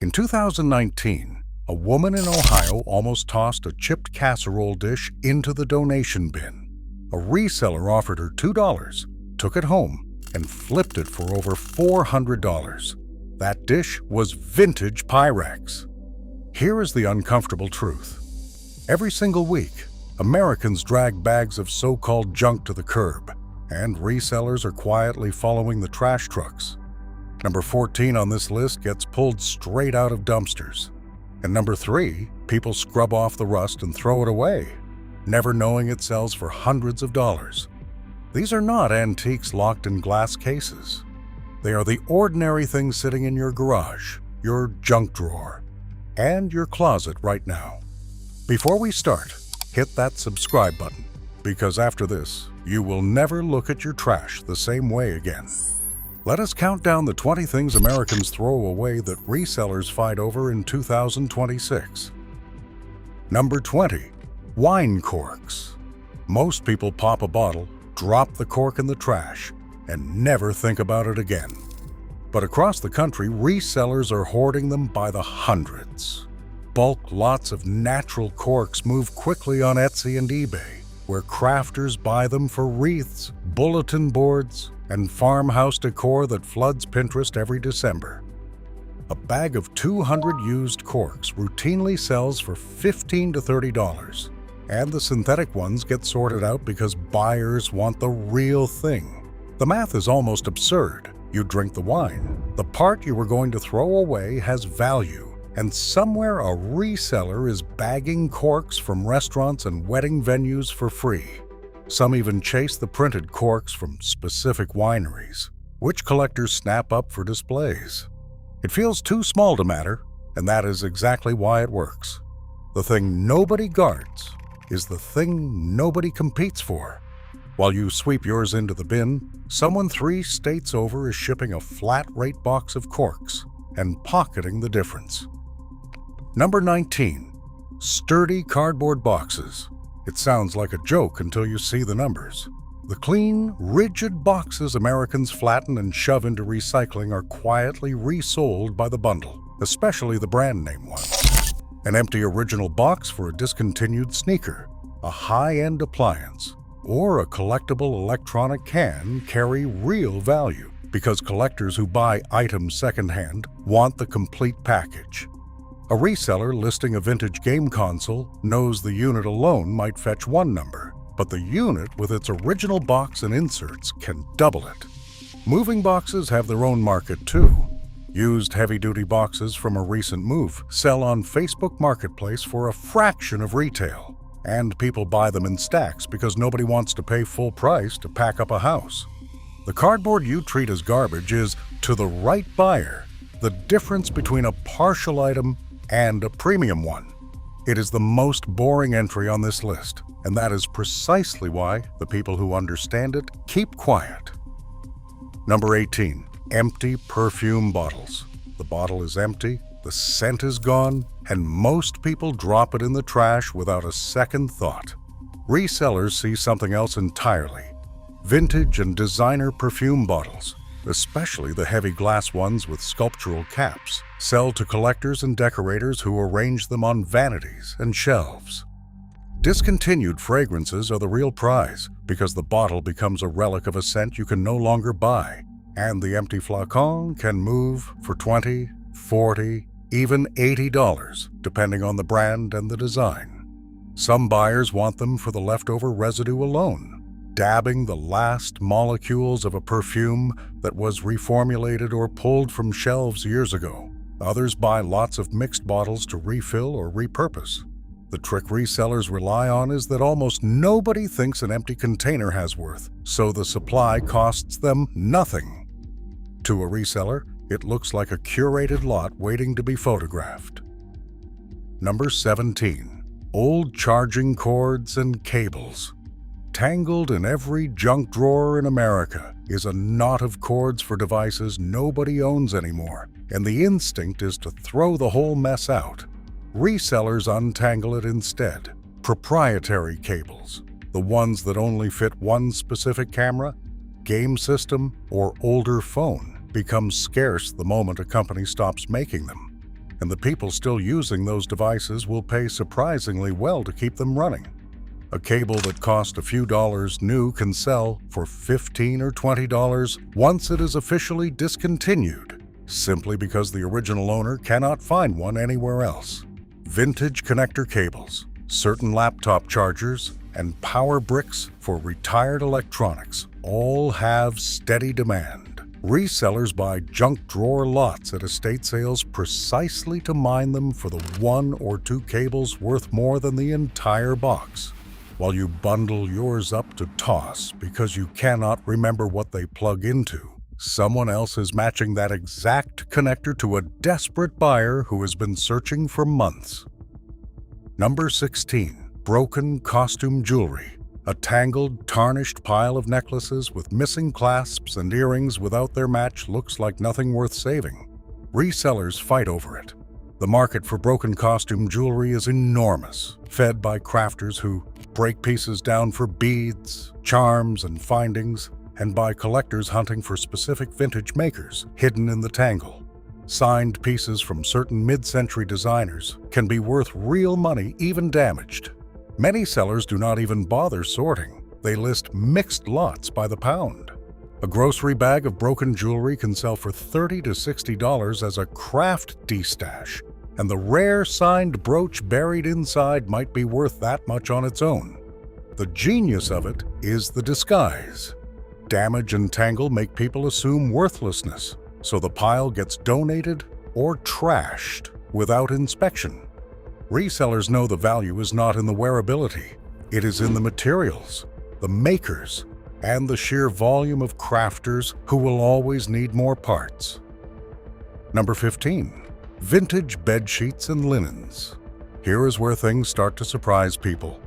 In 2019, a woman in Ohio almost tossed a chipped casserole dish into the donation bin. A reseller offered her $2, took it home, and flipped it for over $400. That dish was vintage Pyrex. Here is the uncomfortable truth. Every single week, Americans drag bags of so-called junk to the curb, and resellers are quietly following the trash trucks. Number 14 on this list gets pulled straight out of dumpsters. And number 3, people scrub off the rust and throw it away, never knowing it sells for hundreds of dollars. These are not antiques locked in glass cases. They are the ordinary things sitting in your garage, your junk drawer, and your closet right now. Before we start, hit that subscribe button, because after this, you will never look at your trash the same way again. Let us count down the 20 things Americans throw away that resellers fight over in 2026. Number 20. Wine corks. Most people pop a bottle, drop the cork in the trash, and never think about it again. But across the country, resellers are hoarding them by the hundreds. Bulk lots of natural corks move quickly on Etsy and eBay, where crafters buy them for wreaths, bulletin boards, and farmhouse decor that floods Pinterest every December. A bag of 200 used corks routinely sells for $15 to $30, and the synthetic ones get sorted out because buyers want the real thing. The math is almost absurd. You drink the wine. The part you were going to throw away has value, and somewhere a reseller is bagging corks from restaurants and wedding venues for free. Some even chase the printed corks from specific wineries, which collectors snap up for displays. It feels too small to matter, and that is exactly why it works. The thing nobody guards is the thing nobody competes for. While you sweep yours into the bin, someone 3 states over is shipping a flat-rate box of corks and pocketing the difference. Number 19. Sturdy cardboard boxes. It sounds like a joke until you see the numbers. The clean, rigid boxes Americans flatten and shove into recycling are quietly resold by the bundle, especially the brand name ones. An empty original box for a discontinued sneaker, a high-end appliance, or a collectible electronic can carry real value because collectors who buy items secondhand want the complete package. A reseller listing a vintage game console knows the unit alone might fetch one number, but the unit with its original box and inserts can double it. Moving boxes have their own market too. Used heavy-duty boxes from a recent move sell on Facebook Marketplace for a fraction of retail, and people buy them in stacks because nobody wants to pay full price to pack up a house. The cardboard you treat as garbage is, to the right buyer, the difference between a partial item and a premium one. It is the most boring entry on this list, and that is precisely why the people who understand it keep quiet. Number 18. Empty perfume bottles. The bottle is empty, the scent is gone, and most people drop it in the trash without a second thought. Resellers see something else entirely. Vintage and designer perfume bottles, especially the heavy glass ones with sculptural caps, sell to collectors and decorators who arrange them on vanities and shelves. Discontinued fragrances are the real prize because the bottle becomes a relic of a scent you can no longer buy, and the empty flacon can move for $20, $40, even $80, depending on the brand and the design. Some buyers want them for the leftover residue alone, dabbing the last molecules of a perfume that was reformulated or pulled from shelves years ago. Others buy lots of mixed bottles to refill or repurpose. The trick resellers rely on is that almost nobody thinks an empty container has worth, so the supply costs them nothing. To a reseller, it looks like a curated lot waiting to be photographed. Number 17. Old charging cords and cables. Tangled in every junk drawer in America is a knot of cords for devices nobody owns anymore, and the instinct is to throw the whole mess out. Resellers untangle it instead. Proprietary cables, the ones that only fit one specific camera, game system, or older phone, become scarce the moment a company stops making them. and the people still using those devices will pay surprisingly well to keep them running. A cable that cost a few dollars new can sell for $15 or $20 once it is officially discontinued, simply because the original owner cannot find one anywhere else. Vintage connector cables, certain laptop chargers, and power bricks for retired electronics all have steady demand. Resellers buy junk drawer lots at estate sales precisely to mine them for the 1 or 2 cables worth more than the entire box, while you bundle yours up to toss because you cannot remember what they plug into. Someone else is matching that exact connector to a desperate buyer who has been searching for months. Number 16. Broken costume jewelry. A tangled, tarnished pile of necklaces with missing clasps and earrings without their match looks like nothing worth saving. Resellers fight over it. The market for broken costume jewelry is enormous, fed by crafters who break pieces down for beads, charms, and findings, and by collectors hunting for specific vintage makers hidden in the tangle. Signed pieces from certain mid-century designers can be worth real money, even damaged. Many sellers do not even bother sorting. They list mixed lots by the pound. A grocery bag of broken jewelry can sell for $30 to $60 as a craft de-stash, and the rare signed brooch buried inside might be worth that much on its own. The genius of it is the disguise. Damage and tangle make people assume worthlessness, so the pile gets donated or trashed without inspection. Resellers know the value is not in the wearability. It is in the materials, the makers, and the sheer volume of crafters who will always need more parts. Number 15. Vintage bed sheets and linens. Here is where things start to surprise people.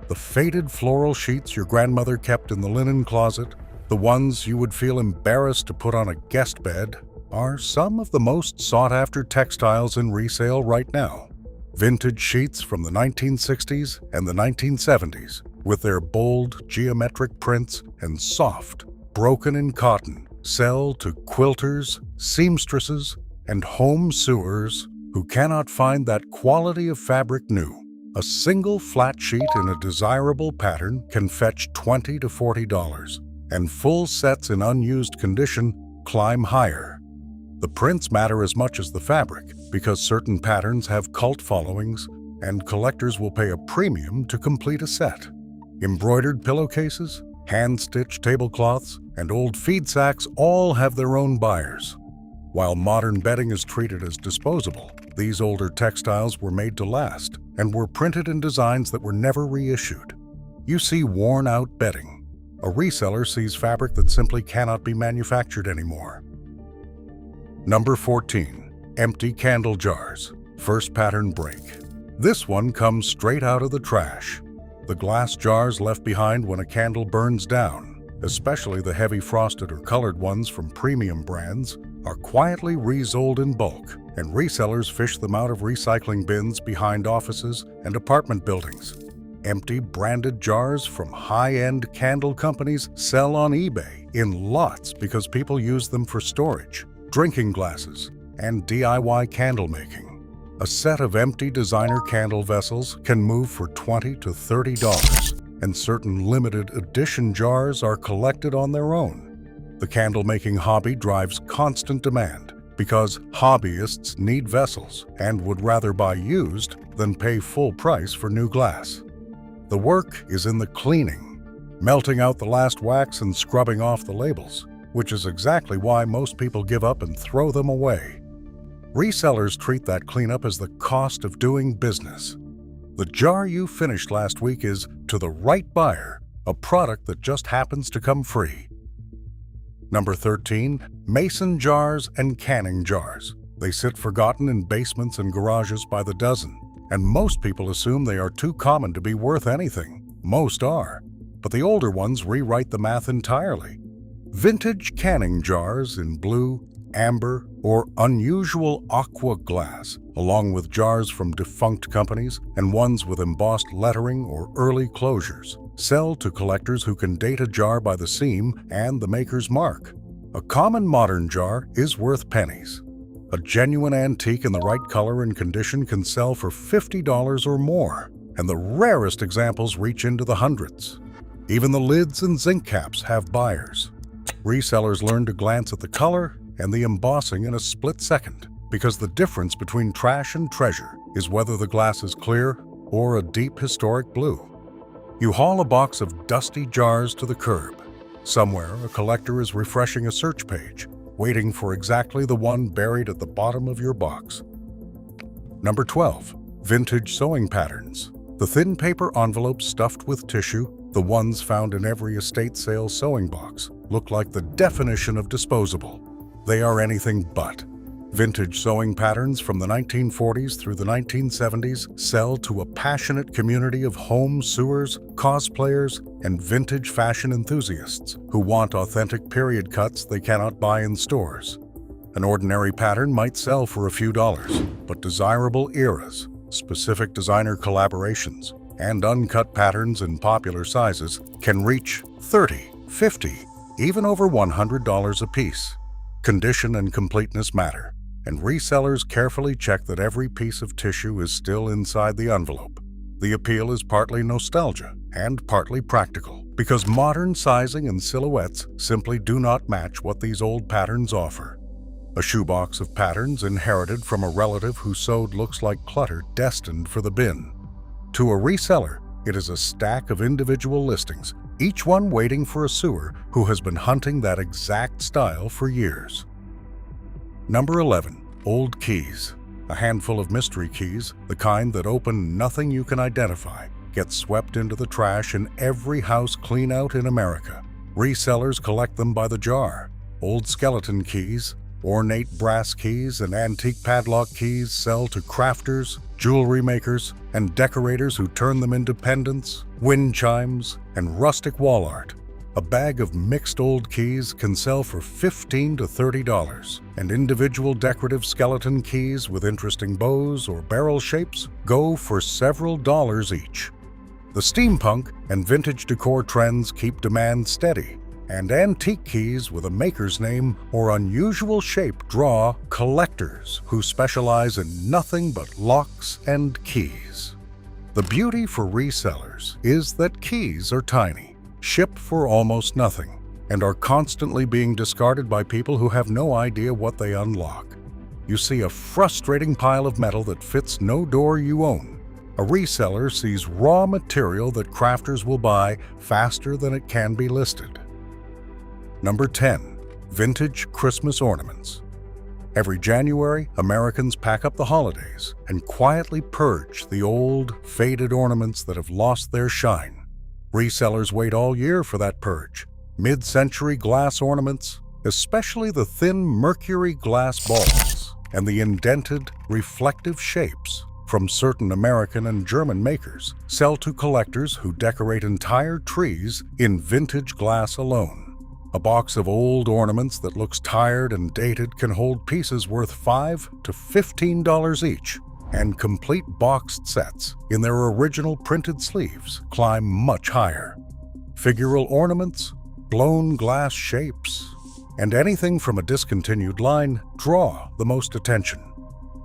The faded floral sheets your grandmother kept in the linen closet, the ones you would feel embarrassed to put on a guest bed, are some of the most sought-after textiles in resale right now. Vintage sheets from the 1960s and the 1970s, with their bold, geometric prints and soft, broken-in cotton, sell to quilters, seamstresses, and home sewers who cannot find that quality of fabric new. A single flat sheet in a desirable pattern can fetch $20 to $40, and full sets in unused condition climb higher. The prints matter as much as the fabric because certain patterns have cult followings and collectors will pay a premium to complete a set. Embroidered pillowcases, hand-stitched tablecloths, and old feed sacks all have their own buyers. While modern bedding is treated as disposable, these older textiles were made to last and were printed in designs that were never reissued. You see worn-out bedding. A reseller sees fabric that simply cannot be manufactured anymore. Number 14. Empty candle jars. First pattern break. This one comes straight out of the trash. The glass jars left behind when a candle burns down, especially the heavy frosted or colored ones from premium brands, are quietly resold in bulk, and resellers fish them out of recycling bins behind offices and apartment buildings. Empty branded jars from high-end candle companies sell on eBay in lots because people use them for storage, drinking glasses, and DIY candle making. A set of empty designer candle vessels can move for $20 to $30, and certain limited edition jars are collected on their own. The candle making hobby drives constant demand because hobbyists need vessels and would rather buy used than pay full price for new glass. The work is in the cleaning, melting out the last wax and scrubbing off the labels, which is exactly why most people give up and throw them away. Resellers treat that cleanup as the cost of doing business. The jar you finished last week is, to the right buyer, a product that just happens to come free. Number 13. Mason jars and canning jars. They sit forgotten in basements and garages by the dozen, and most people assume they are too common to be worth anything. Most are, but the older ones rewrite the math entirely. Vintage canning jars in blue, amber, or unusual aqua glass, along with jars from defunct companies and ones with embossed lettering or early closures, sell to collectors who can date a jar by the seam and the maker's mark. A common modern jar is worth pennies. A genuine antique in the right color and condition can sell for $50 or more, and the rarest examples reach into the hundreds. Even the lids and zinc caps have buyers. Resellers learn to glance at the color and the embossing in a split second, because the difference between trash and treasure is whether the glass is clear or a deep historic blue. You haul a box of dusty jars to the curb. Somewhere, a collector is refreshing a search page, waiting for exactly the one buried at the bottom of your box. Number 12. Vintage sewing patterns. The thin paper envelopes stuffed with tissue, the ones found in every estate sale sewing box, look like the definition of disposable. They are anything but. Vintage sewing patterns from the 1940s through the 1970s sell to a passionate community of home sewers, cosplayers, and vintage fashion enthusiasts who want authentic period cuts they cannot buy in stores. An ordinary pattern might sell for a few dollars, but desirable eras, specific designer collaborations, and uncut patterns in popular sizes can reach $30, $50, even over $100 a piece. Condition and completeness matter, and resellers carefully check that every piece of tissue is still inside the envelope. The appeal is partly nostalgia and partly practical, because modern sizing and silhouettes simply do not match what these old patterns offer. A shoebox of patterns inherited from a relative who sewed looks like clutter destined for the bin. To a reseller, it is a stack of individual listings, each one waiting for a sewer who has been hunting that exact style for years. Number 11. Old keys. A handful of mystery keys, the kind that open nothing you can identify, get swept into the trash in every house clean-out in America. Resellers collect them by the jar. Old skeleton keys, ornate brass keys, and antique padlock keys sell to crafters, jewelry makers, and decorators who turn them into pendants, wind chimes, and rustic wall art. A bag of mixed old keys can sell for $15 to $30, and individual decorative skeleton keys with interesting bows or barrel shapes go for several dollars each. The steampunk and vintage decor trends keep demand steady, and antique keys with a maker's name or unusual shape draw collectors who specialize in nothing but locks and keys. The beauty for resellers is that keys are tiny, ship for almost nothing, and are constantly being discarded by people who have no idea what they unlock. You see a frustrating pile of metal that fits no door you own. A reseller sees raw material that crafters will buy faster than it can be listed. Number 10. Vintage Christmas ornaments. Every January, Americans pack up the holidays and quietly purge the old, faded ornaments that have lost their shine. Resellers wait all year for that purge. Mid-century glass ornaments, especially the thin mercury glass balls and the indented, reflective shapes from certain American and German makers, sell to collectors who decorate entire trees in vintage glass alone. A box of old ornaments that looks tired and dated can hold pieces worth $5 to $15 each, and complete boxed sets in their original printed sleeves climb much higher. Figural ornaments, blown glass shapes, and anything from a discontinued line draw the most attention.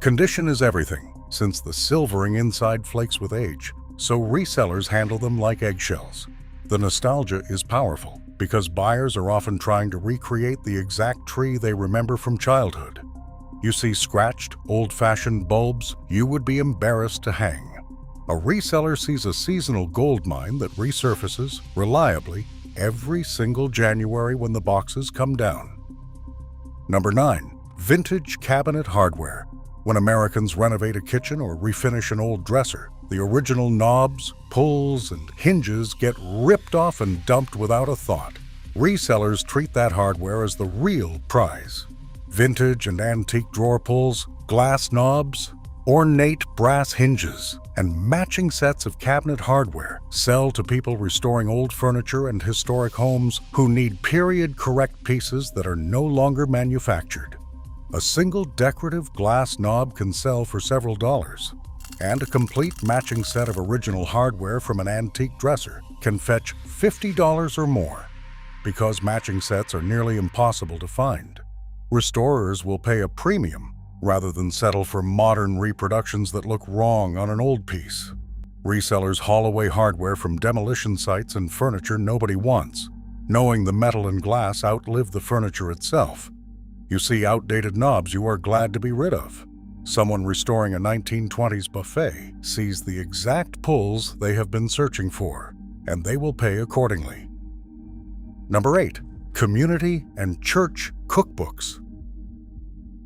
Condition is everything, since the silvering inside flakes with age, so resellers handle them like eggshells. The nostalgia is powerful, because buyers are often trying to recreate the exact tree they remember from childhood. You see scratched, old-fashioned bulbs you would be embarrassed to hang. A reseller sees a seasonal gold mine that resurfaces reliably every single January when the boxes come down. Number 9. Vintage cabinet hardware. When Americans renovate a kitchen or refinish an old dresser, the original knobs, pulls, and hinges get ripped off and dumped without a thought. Resellers treat that hardware as the real prize. Vintage and antique drawer pulls, glass knobs, ornate brass hinges, and matching sets of cabinet hardware sell to people restoring old furniture and historic homes who need period-correct pieces that are no longer manufactured. A single decorative glass knob can sell for several dollars, and a complete matching set of original hardware from an antique dresser can fetch $50 or more, because matching sets are nearly impossible to find. Restorers will pay a premium rather than settle for modern reproductions that look wrong on an old piece. Resellers haul away hardware from demolition sites and furniture nobody wants, knowing the metal and glass outlive the furniture itself. You see outdated knobs you are glad to be rid of. Someone restoring a 1920s buffet sees the exact pulls they have been searching for, and they will pay accordingly. Number 8. Community and church cookbooks.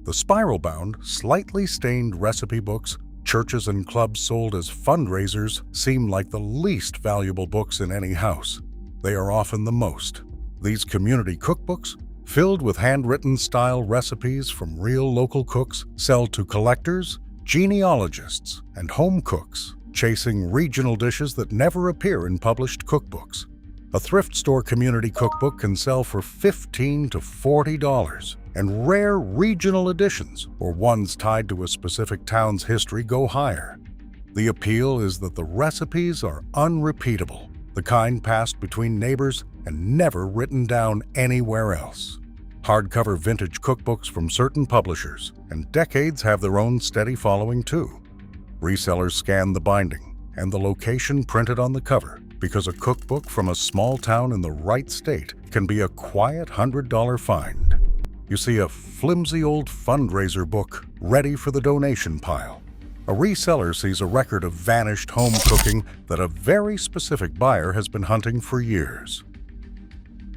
The spiral-bound, slightly stained recipe books churches and clubs sold as fundraisers seem like the least valuable books in any house. They are often the most. These community cookbooks, filled with handwritten style recipes from real local cooks, sell to collectors, genealogists, and home cooks, chasing regional dishes that never appear in published cookbooks. A thrift store community cookbook can sell for $15 to $40, and rare regional editions, or ones tied to a specific town's history, go higher. The appeal is that the recipes are unrepeatable, the kind passed between neighbors and never written down anywhere else. Hardcover vintage cookbooks from certain publishers and decades have their own steady following too. Resellers scan the binding and the location printed on the cover, because a cookbook from a small town in the right state can be a quiet $100 find. You see a flimsy old fundraiser book ready for the donation pile. A reseller sees a record of vanished home cooking that a very specific buyer has been hunting for years.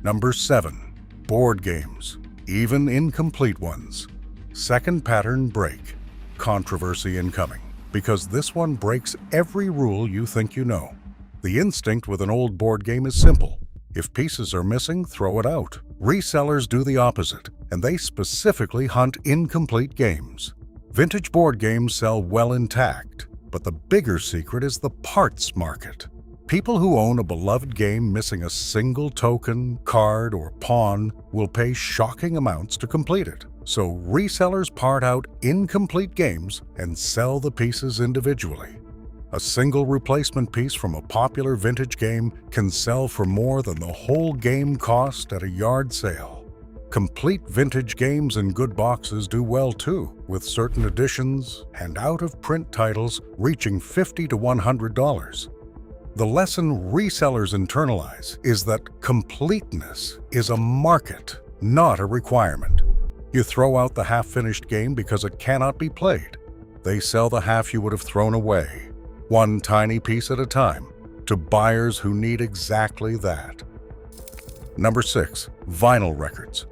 Number 7. Board games, even incomplete ones. Second pattern break. Controversy incoming, because this one breaks every rule you think you know. The instinct with an old board game is simple. If pieces are missing, throw it out. Resellers do the opposite, and they specifically hunt incomplete games. Vintage board games sell well intact, but the bigger secret is the parts market. People who own a beloved game missing a single token, card, or pawn will pay shocking amounts to complete it. So resellers part out incomplete games and sell the pieces individually. A single replacement piece from a popular vintage game can sell for more than the whole game cost at a yard sale. Complete vintage games in good boxes do well too, with certain editions and out-of-print titles reaching $50 to $100. The lesson resellers internalize is that completeness is a market, not a requirement. You throw out the half-finished game because it cannot be played. They sell the half you would have thrown away, one tiny piece at a time, to buyers who need exactly that. Number 6. Vinyl records.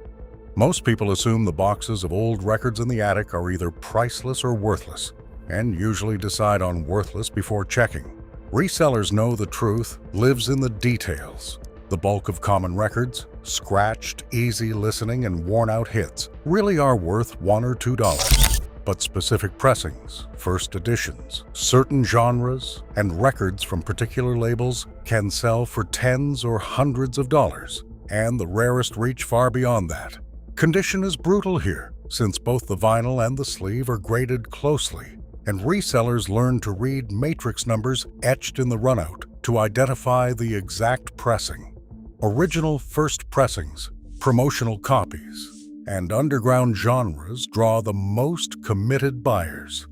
Most people assume the boxes of old records in the attic are either priceless or worthless, and usually decide on worthless before checking. Resellers know the truth lives in the details. The bulk of common records, scratched, easy listening, and worn-out hits, really are worth $1 or $2. But specific pressings, first editions, certain genres, and records from particular labels can sell for tens or hundreds of dollars, and the rarest reach far beyond that. Condition is brutal here, since both the vinyl and the sleeve are graded closely, and resellers learn to read matrix numbers etched in the runout to identify the exact pressing. Original first pressings, promotional copies, and underground genres draw the most committed buyers.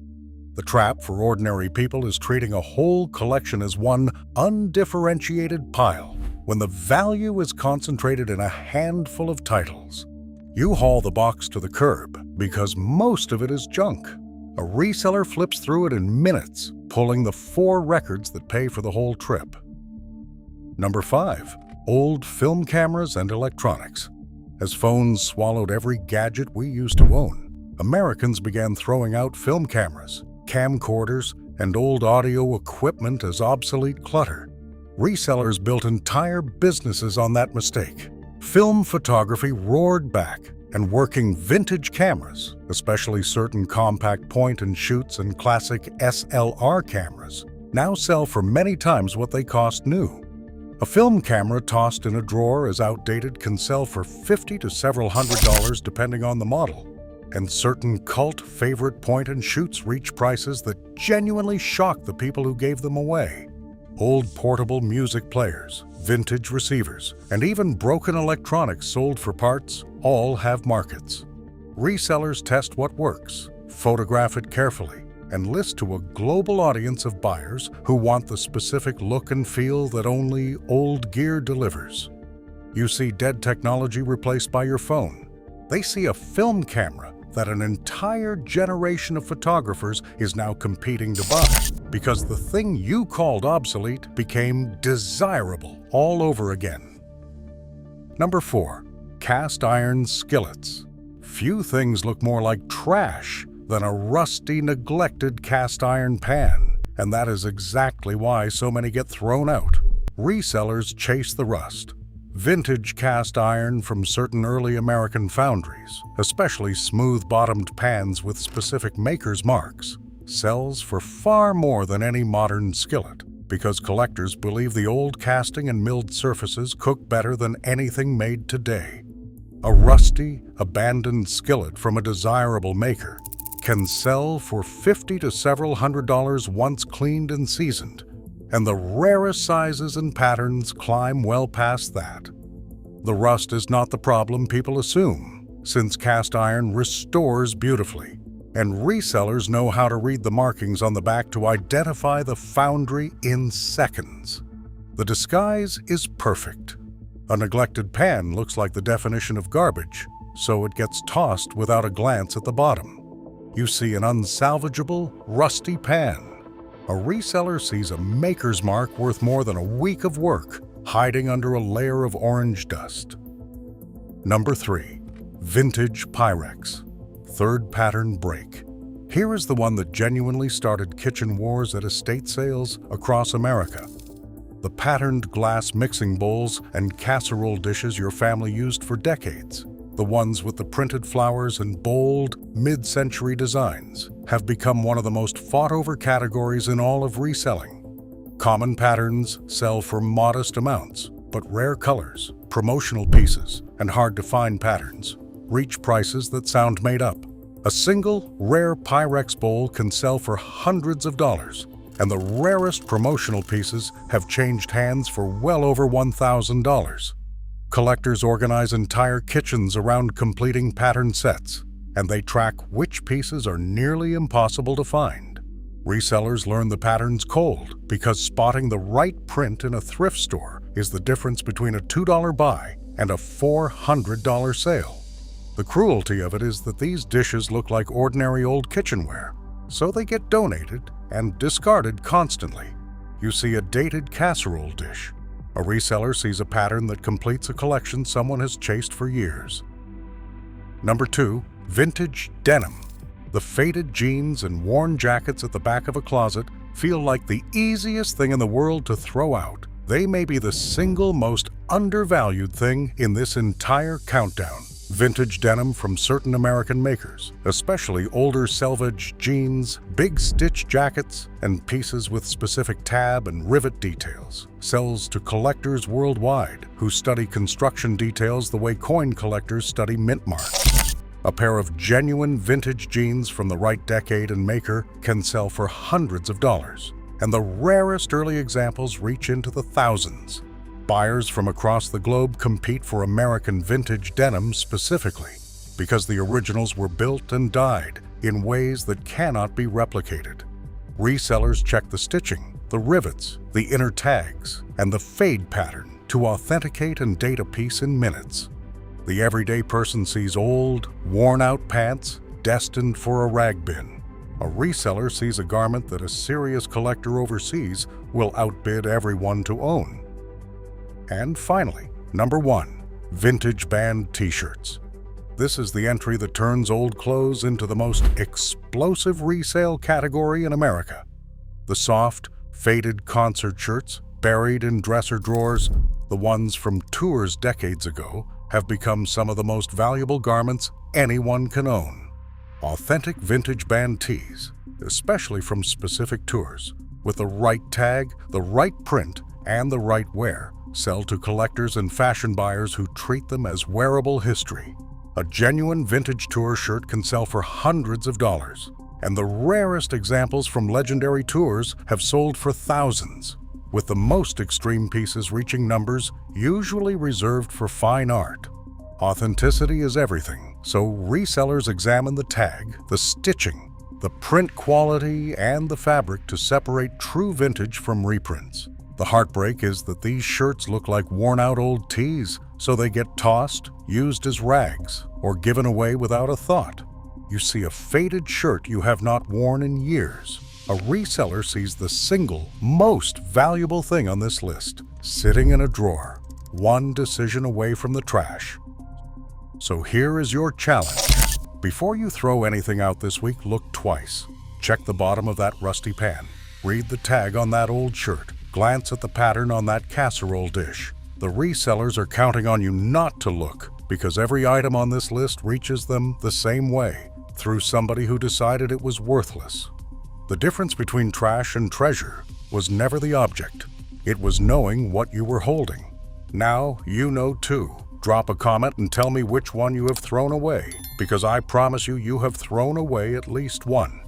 The trap for ordinary people is treating a whole collection as one undifferentiated pile, when the value is concentrated in a handful of titles. You haul the box to the curb because most of it is junk. A reseller flips through it in minutes, pulling the 4 records that pay for the whole trip. Number 5. Old film cameras and electronics. As phones swallowed every gadget we used to own, Americans began throwing out film cameras, camcorders, and old audio equipment as obsolete clutter. Resellers built entire businesses on that mistake. Film photography roared back, and working vintage cameras, especially certain compact point-and-shoots and classic SLR cameras, now sell for many times what they cost new. A film camera tossed in a drawer as outdated can sell for $50 to several $100 depending on the model, and certain cult favorite point-and-shoots reach prices that genuinely shock the people who gave them away. Old portable music players, vintage receivers, and even broken electronics sold for parts all have markets. Resellers test what works, photograph it carefully, and list to a global audience of buyers who want the specific look and feel that only old gear delivers. You see dead technology replaced by your phone. They see a film camera that an entire generation of photographers is now competing to buy because the thing you called obsolete became desirable all over again. Number 4. Cast iron skillets. Few things look more like trash than a rusty, neglected cast iron pan, and that is exactly why so many get thrown out. Resellers chase the rust. Vintage cast iron from certain early American foundries, especially smooth-bottomed pans with specific maker's marks, sells for far more than any modern skillet because collectors believe the old casting and milled surfaces cook better than anything made today. A rusty, abandoned skillet from a desirable maker can sell for $50 to several $100 once cleaned and seasoned, and the rarest sizes and patterns climb well past that. The rust is not the problem people assume, since cast iron restores beautifully, and resellers know how to read the markings on the back to identify the foundry in seconds. The disguise is perfect. A neglected pan looks like the definition of garbage, so it gets tossed without a glance at the bottom. You see an unsalvageable, rusty pan. A reseller sees a maker's mark worth more than a week of work, hiding under a layer of orange dust. Number 3. Vintage Pyrex. Third pattern break. Here is the one that genuinely started kitchen wars at estate sales across America. The patterned glass mixing bowls and casserole dishes your family used for decades, the ones with the printed flowers and bold, mid-century designs, have become one of the most fought-over categories in all of reselling. Common patterns sell for modest amounts, but rare colors, promotional pieces, and hard-to-find patterns reach prices that sound made up. A single, rare Pyrex bowl can sell for hundreds of dollars, and the rarest promotional pieces have changed hands for well over $1,000. Collectors organize entire kitchens around completing pattern sets, and they track which pieces are nearly impossible to find. Resellers learn the patterns cold because spotting the right print in a thrift store is the difference between a $2 buy and a $400 sale. The cruelty of it is that these dishes look like ordinary old kitchenware, so they get donated and discarded constantly. You see a dated casserole dish. A reseller sees a pattern that completes a collection someone has chased for years. Number 2. Vintage denim. The faded jeans and worn jackets at the back of a closet feel like the easiest thing in the world to throw out. They may be the single most undervalued thing in this entire countdown. Vintage denim from certain American makers, especially older selvage jeans, big stitch jackets, and pieces with specific tab and rivet details, sells to collectors worldwide who study construction details the way coin collectors study mint marks. A pair of genuine vintage jeans from the right decade and maker can sell for hundreds of dollars, and the rarest early examples reach into the thousands. Buyers from across the globe compete for American vintage denim specifically because the originals were built and dyed in ways that cannot be replicated. Resellers check the stitching, the rivets, the inner tags, and the fade pattern to authenticate and date a piece in minutes. The everyday person sees old, worn-out pants destined for a rag bin. A reseller sees a garment that a serious collector overseas will outbid everyone to own. And finally, number 1, vintage band t-shirts. This is the entry that turns old clothes into the most explosive resale category in America. The soft, faded concert shirts buried in dresser drawers, the ones from tours decades ago, have become some of the most valuable garments anyone can own. Authentic vintage band tees, especially from specific tours, with the right tag, the right print, and the right wear, sell to collectors and fashion buyers who treat them as wearable history. A genuine vintage tour shirt can sell for hundreds of dollars, and the rarest examples from legendary tours have sold for thousands, with the most extreme pieces reaching numbers usually reserved for fine art. Authenticity is everything, so resellers examine the tag, the stitching, the print quality, and the fabric to separate true vintage from reprints. The heartbreak is that these shirts look like worn-out old tees, so they get tossed, used as rags, or given away without a thought. You see a faded shirt you have not worn in years. A reseller sees the single, most valuable thing on this list, sitting in a drawer, one decision away from the trash. So here is your challenge. Before you throw anything out this week, look twice. Check the bottom of that rusty pan. Read the tag on that old shirt. Glance at the pattern on that casserole dish. The resellers are counting on you not to look, because every item on this list reaches them the same way, through somebody who decided it was worthless. The difference between trash and treasure was never the object. It was knowing what you were holding. Now you know too. Drop a comment and tell me which one you have thrown away, because I promise you have thrown away at least one.